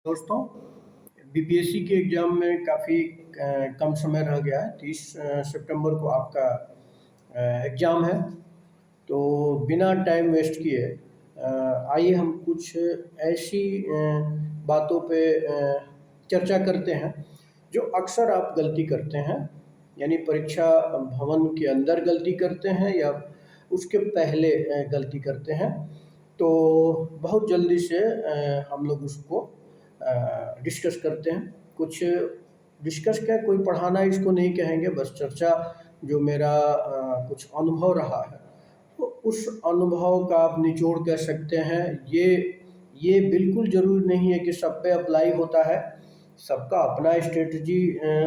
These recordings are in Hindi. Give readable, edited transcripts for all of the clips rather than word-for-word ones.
दोस्तों, बीपीएससी के एग्ज़ाम में काफ़ी कम समय रह गया है। 30 सितंबर को आपका एग्ज़ाम है। तो बिना टाइम वेस्ट किए आइए हम कुछ ऐसी बातों पे चर्चा करते हैं जो अक्सर आप गलती करते हैं, यानी परीक्षा भवन के अंदर गलती करते हैं या उसके पहले गलती करते हैं। तो बहुत जल्दी से हम लोग उसको डिस्कस करते हैं। कुछ डिस्कस क्या, कोई पढ़ाना इसको नहीं कहेंगे, बस चर्चा जो मेरा कुछ अनुभव रहा है, तो उस अनुभव का आप निचोड़ कह सकते हैं। ये बिल्कुल ज़रूरी नहीं है कि सब पे अप्लाई होता है। सबका अपना स्ट्रेटजी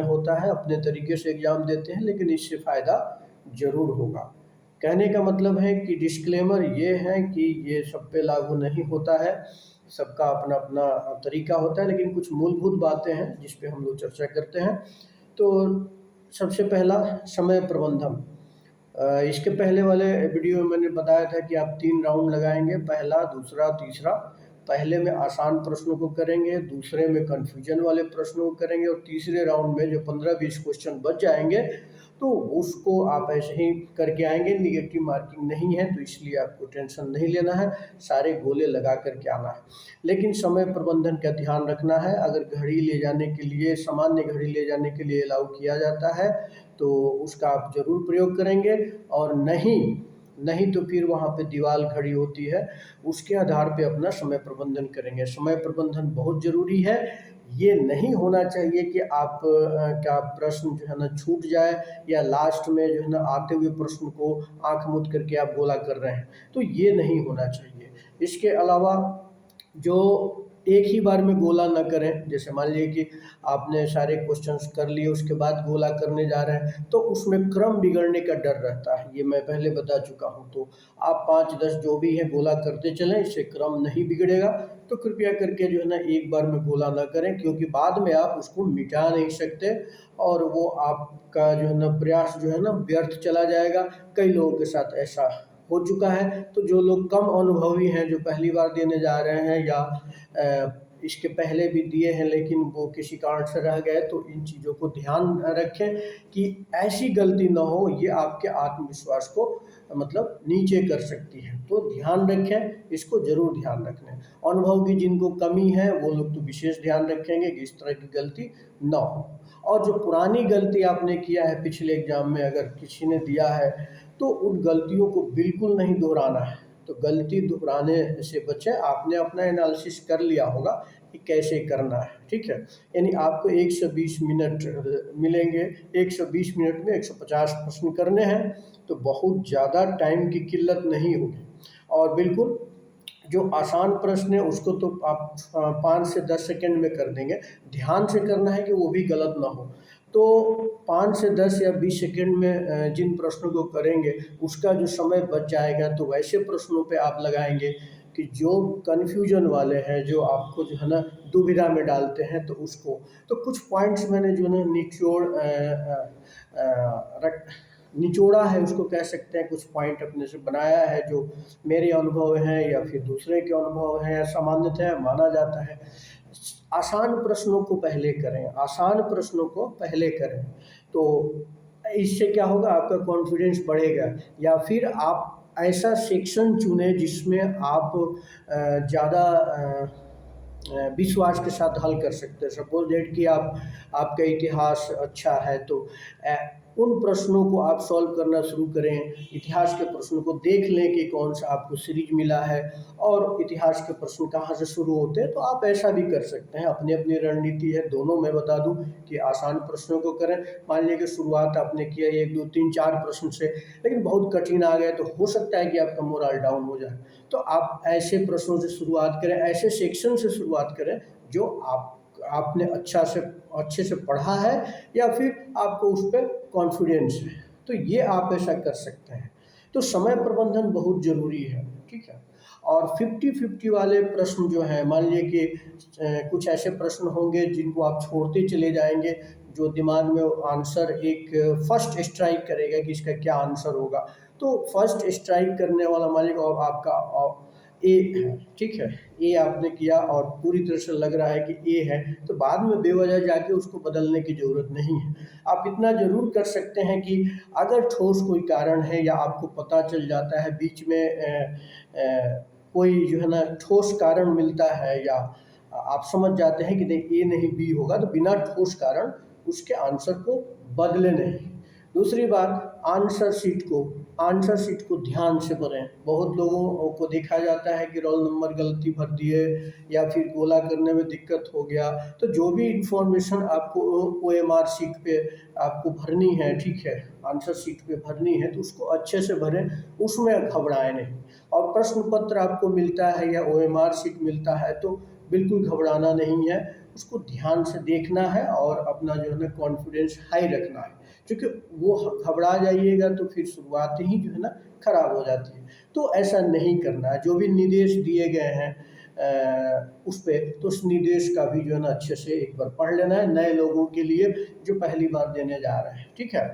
होता है, अपने तरीके से एग्ज़ाम देते हैं, लेकिन इससे फ़ायदा ज़रूर होगा। कहने का मतलब है कि डिस्क्लेमर ये है कि ये सब पे लागू नहीं होता है, सबका अपना-अपना तरीका होता है, लेकिन कुछ मूलभूत बातें हैं जिस पे हम लोग चर्चा करते हैं। तो सबसे पहला समय प्रबंधन। इसके पहले वाले वीडियो में मैंने बताया था कि आप 3 राउंड लगाएँगे, पहला, दूसरा, तीसरा। पहले में आसान प्रश्नों को करेंगे, दूसरे में कन्फ्यूजन वाले प्रश्नों को करेंगे और तीसरे राउंड में जो 15-20 क्वेश्चन बच जाएँगे, तो उसको आप ऐसे ही करके आएँगे। नेगेटिव मार्किंग नहीं है, तो इसलिए आपको टेंशन नहीं लेना है, सारे गोले लगा कर के आना है। लेकिन समय प्रबंधन का ध्यान रखना है। अगर घड़ी ले जाने के लिए, सामान्य घड़ी ले जाने के लिए अलाउ किया जाता है, तो उसका आप ज़रूर प्रयोग करेंगे, और नहीं तो फिर वहाँ पे दीवार घड़ी होती है, उसके आधार पे अपना समय प्रबंधन करेंगे। समय प्रबंधन बहुत ज़रूरी है। ये नहीं होना चाहिए कि आप का प्रश्न जो है ना छूट जाए, या लास्ट में जो है ना आते हुए प्रश्न को आँख मूंद करके आप गोला कर रहे हैं, तो ये नहीं होना चाहिए। इसके अलावा जो एक ही बार में गोला ना करें, जैसे मान लीजिए कि आपने सारे क्वेश्चंस कर लिए, उसके बाद गोला करने जा रहे हैं, तो उसमें क्रम बिगड़ने का डर रहता है, ये मैं पहले बता चुका हूँ। तो आप 5-10 जो भी है गोला करते चलें, इससे क्रम नहीं बिगड़ेगा। तो कृपया करके जो है ना एक बार में गोला ना करें, क्योंकि बाद में आप उसको मिटा नहीं सकते, और वो आपका जो है ना प्रयास जो है ना व्यर्थ चला जाएगा। कई लोगों के साथ ऐसा हो चुका है। तो जो लोग कम अनुभवी हैं, जो पहली बार देने जा रहे हैं, या इसके पहले भी दिए हैं लेकिन वो किसी कारण से रह गए, तो इन चीज़ों को ध्यान रखें कि ऐसी गलती ना हो, ये आपके आत्मविश्वास को मतलब नीचे कर सकती है। तो ध्यान रखें, इसको ज़रूर ध्यान रखना है। अनुभव की जिनको कमी है, वो लोग तो विशेष ध्यान रखेंगे कि इस तरह की गलती ना हो। और जो पुरानी गलती आपने किया है पिछले एग्ज़ाम में, अगर किसी ने दिया है, तो उन गलतियों को बिल्कुल नहीं दोहराना है। तो गलती दोहराने से बचें। आपने अपना एनालिसिस कर लिया होगा कि कैसे करना है, ठीक है? यानी आपको 120 मिनट मिलेंगे, 120 मिनट में 150 प्रश्न करने हैं, तो बहुत ज़्यादा टाइम की किल्लत नहीं होगी। और बिल्कुल जो आसान प्रश्न है उसको तो आप 5 से 10 सेकंड में कर देंगे। ध्यान से करना है कि वो भी गलत ना हो। तो 5 से 10 या 20 सेकंड में जिन प्रश्नों को करेंगे, उसका जो समय बच जाएगा, तो वैसे प्रश्नों पे आप लगाएँगे कि जो कन्फ्यूजन वाले हैं, जो आपको जो है ना दुविधा में डालते हैं, तो उसको। तो कुछ पॉइंट्स मैंने जो है निचोड़ रख निचोड़ा है, उसको कह सकते हैं। कुछ पॉइंट अपने से बनाया है जो मेरे अनुभव हैं या फिर दूसरे के अनुभव हैं, या सामान्यतः माना जाता है। आसान प्रश्नों को पहले करें, आसान प्रश्नों को पहले करें, तो इससे क्या होगा, आपका कॉन्फिडेंस बढ़ेगा। या फिर आप ऐसा सेक्शन चुनें जिसमें आप ज़्यादा विश्वास के साथ हल कर सकते हैं। सपोज़ दैट कि आपका इतिहास अच्छा है, तो उन प्रश्नों को आप सॉल्व करना शुरू करें। इतिहास के प्रश्नों को देख लें कि कौन सा आपको सीरीज मिला है, और इतिहास के प्रश्न कहाँ से शुरू होते हैं। तो आप ऐसा भी कर सकते हैं, अपनी-अपनी रणनीति है। दोनों मैं बता दूँ कि आसान प्रश्नों को करें। मान लीजिए कि शुरुआत आपने किया 1, 2, 3, 4 प्रश्न से, लेकिन बहुत कठिन आ गए, तो हो सकता है कि आपका मोरल डाउन हो जाए। तो आप ऐसे प्रश्नों से शुरुआत करें, ऐसे सेक्शन से शुरुआत करें जो आपने अच्छे से पढ़ा है, या फिर आपको उस पे कॉन्फिडेंस है। तो ये आप ऐसा कर सकते हैं। तो समय प्रबंधन बहुत ज़रूरी है, ठीक है? और 50-50 वाले प्रश्न जो हैं, मान लीजिए कि कुछ ऐसे प्रश्न होंगे जिनको आप छोड़ते चले जाएँगे, जो दिमाग में आंसर एक फर्स्ट स्ट्राइक करेगा कि इसका क्या आंसर होगा। तो फर्स्ट स्ट्राइक करने वाला मान लीजिए आपका ए है, ठीक है, ए आपने किया और पूरी तरह से लग रहा है कि ए है, तो बाद में बेवजह जाके उसको बदलने की ज़रूरत नहीं है। आप इतना ज़रूर कर सकते हैं कि अगर ठोस कोई कारण है या आपको पता चल जाता है बीच में कोई जो है ना ठोस कारण मिलता है या आप समझ जाते हैं कि नहीं ए नहीं बी होगा, तो बिना ठोस कारण उसके आंसर को बदले नहीं। दूसरी बात, आंसर शीट को ध्यान से पढ़ें। बहुत लोगों को देखा जाता है कि रोल नंबर गलती भर दिए या फिर गोला करने में दिक्कत हो गया। तो जो भी इंफॉर्मेशन आपको ओएमआर शीट पे आपको भरनी है, ठीक है, आंसर शीट पे भरनी है, तो उसको अच्छे से भरें, उसमें घबराएं नहीं। और प्रश्न पत्र आपको मिलता है या ओएमआर शीट मिलता है तो बिल्कुल घबराना नहीं है, उसको ध्यान से देखना है और अपना जो है ना कॉन्फिडेंस हाई रखना है, क्योंकि वो घबरा जाइएगा तो फिर शुरुआत ही जो है ना खराब हो जाती है। तो ऐसा नहीं करना है। जो भी निर्देश दिए गए हैं उस पे, तो उस निर्देश का भी जो है ना अच्छे से एक बार पढ़ लेना है, नए लोगों के लिए जो पहली बार देने जा रहे हैं, ठीक है।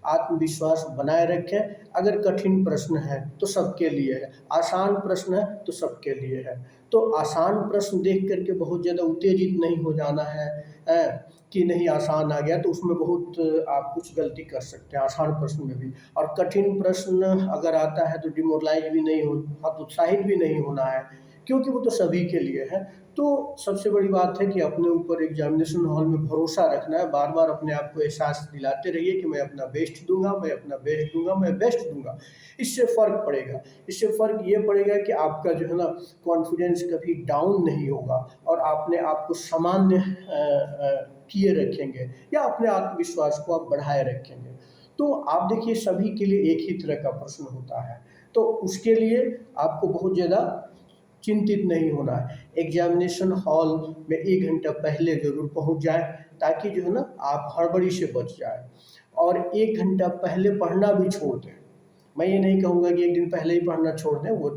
आत्मविश्वास बनाए रखें। अगर कठिन प्रश्न है तो सबके लिए है, आसान प्रश्न है तो सबके लिए है। तो आसान प्रश्न देख करके बहुत ज़्यादा उत्तेजित नहीं हो जाना है कि नहीं आसान आ गया तो उसमें बहुत आप कुछ गलती कर सकते हैं आसान प्रश्न में भी। और कठिन प्रश्न अगर आता है तो डिमोरलाइज भी नहीं हो, हतोत्साहित भी नहीं होना है, क्योंकि वो तो सभी के लिए है। तो सबसे बड़ी बात है कि अपने ऊपर एग्जामिनेशन हॉल में भरोसा रखना है। बार बार अपने आप को एहसास दिलाते रहिए कि मैं अपना बेस्ट दूंगा, मैं अपना बेस्ट दूंगा, मैं बेस्ट दूंगा। इससे फ़र्क पड़ेगा, इससे फ़र्क ये पड़ेगा कि आपका जो है ना कॉन्फिडेंस कभी डाउन नहीं होगा और आपने आपको सामान्य किए रखेंगे या अपने आत्मविश्वास को आप बढ़ाए रखेंगे। तो आप देखिए सभी के लिए एक ही तरह का प्रश्न होता है, तो उसके लिए आपको बहुत ज़्यादा चिंतित नहीं होना है। एग्जामिनेशन हॉल में 1 घंटा पहले ज़रूर पहुँच जाएँ, ताकि जो है ना आप हड़बड़ी से बच जाएँ। और 1 घंटा पहले पढ़ना भी छोड़ दें। मैं ये नहीं कहूँगा कि 1 दिन पहले ही पढ़ना छोड़ दें, वो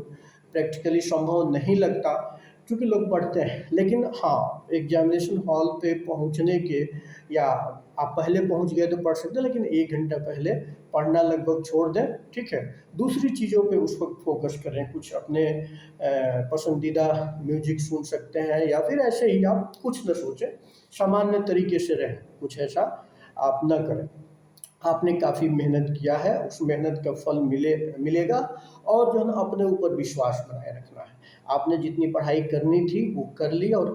प्रैक्टिकली संभव नहीं लगता क्योंकि लोग पढ़ते हैं। लेकिन हाँ, एग्जामिनेशन हॉल पे पहुँचने के या आप पहले पहुँच गए तो पढ़ सकते हैं, लेकिन 1 घंटा पहले पढ़ना लगभग छोड़ दें, ठीक है। दूसरी चीज़ों पे उस वक़्त फ़ोकस करें, कुछ अपने पसंदीदा म्यूज़िक सुन सकते हैं या फिर ऐसे ही आप कुछ न सोचें, सामान्य तरीके से रहें, कुछ ऐसा आप ना करें। आपने काफ़ी मेहनत किया है, उस मेहनत का फल मिलेगा। और जो है ना अपने ऊपर विश्वास बनाए रखना है। आपने जितनी पढ़ाई करनी थी वो कर ली और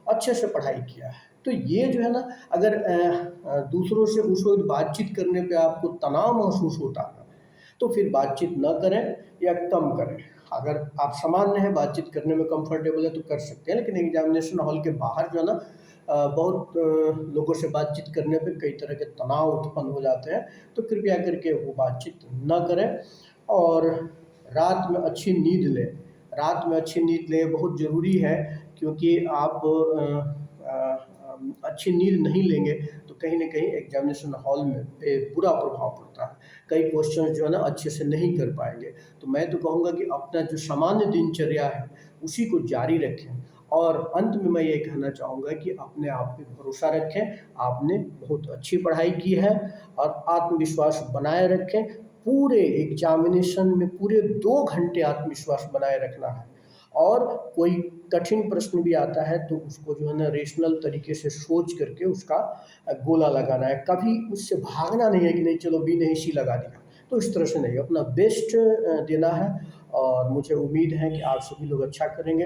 अच्छे से पढ़ाई किया है। तो ये जो है ना अगर दूसरों से उस वक़्त बातचीत करने पे आपको तनाव महसूस होता है, तो फिर बातचीत न करें या कम करें। अगर आप सामान्य हैं, बातचीत करने में कंफर्टेबल है तो कर सकते हैं, लेकिन एग्जामिनेशन हॉल के बाहर जो है ना बहुत लोगों से बातचीत करने पे कई तरह के तनाव उत्पन्न हो जाते हैं, तो कृपया करके वो बातचीत न करें। और रात में अच्छी नींद लें, रात में अच्छी नींद लें बहुत ज़रूरी है, क्योंकि आप अच्छी नींद नहीं लेंगे तो कहीं न कहीं एग्जामिनेशन हॉल में पे बुरा प्रभाव पड़ता है। कई क्वेश्चन जो है ना अच्छे से नहीं कर पाएँगे। तो मैं तो कहूँगा कि अपना जो सामान्य दिनचर्या है उसी को जारी रखें। और अंत में मैं ये कहना चाहूँगा कि अपने आप पे भरोसा रखें। आपने बहुत अच्छी पढ़ाई की है और आत्मविश्वास बनाए रखें। पूरे एग्जामिनेशन में पूरे 2 घंटे आत्मविश्वास बनाए रखना है। और कोई कठिन प्रश्न भी आता है तो उसको जो है ना रेशनल तरीके से सोच करके उसका गोला लगाना है। कभी उससे भागना नहीं है कि नहीं चलो बी नहीं सी लगा दिया। तो इस तरह से नहीं, अपना बेस्ट देना है। और मुझे उम्मीद है कि आप सभी लोग अच्छा करेंगे।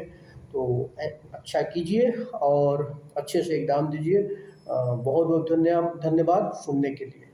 तो अच्छा कीजिए और अच्छे से एग्ज़ाम दीजिए। बहुत-बहुत धन्यवाद सुनने के लिए।